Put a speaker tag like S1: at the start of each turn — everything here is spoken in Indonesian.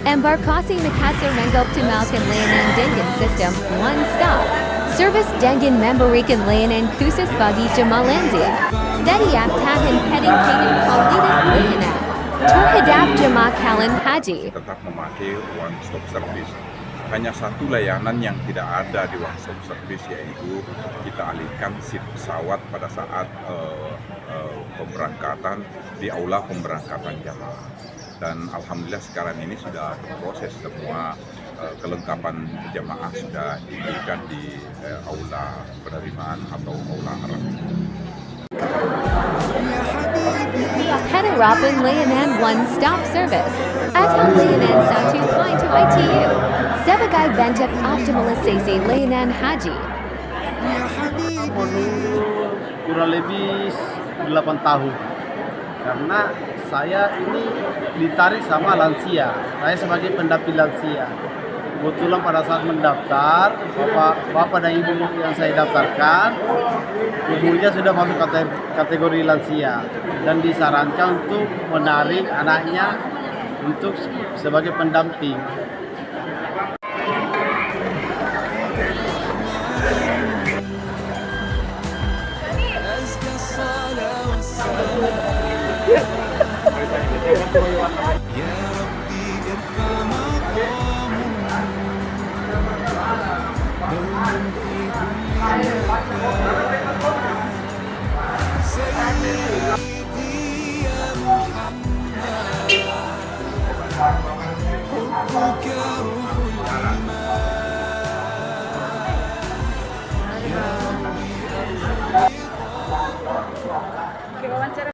S1: Embarkasi Makassar mengoptimalkan layanan dengan sistem One Stop Service dengan memberikan layanan khusus bagi jemaah lansia. Setiap tahun peningkatan kualitas layanan terhadap jemaah calon haji.
S2: Tetap memakai One Stop Service. Hanya satu layanan yang tidak ada di One Stop Service, yaitu kita alihkan seat pesawat pada saat pemberangkatan di aula pemberangkatan jamaah. Dan alhamdulillah sekarang ini sudah proses semua kelengkapan jamaah sudah diberikan di aula penerimaan atau aula araf.
S1: Penerapan layanan One Stop Service atau layanan 1 Pintu ITU sebagai bentuk optimalisasi layanan haji.
S3: Menunggu kurang lebih 8 tahun karena saya ini ditarik sama lansia. Saya sebagai pendamping lansia. Kebetulan pada saat mendaftar, bapak dan ibu yang saya daftarkan, ibunya sudah masuk kategori lansia dan disarankan untuk menarik anaknya untuk sebagai pendamping.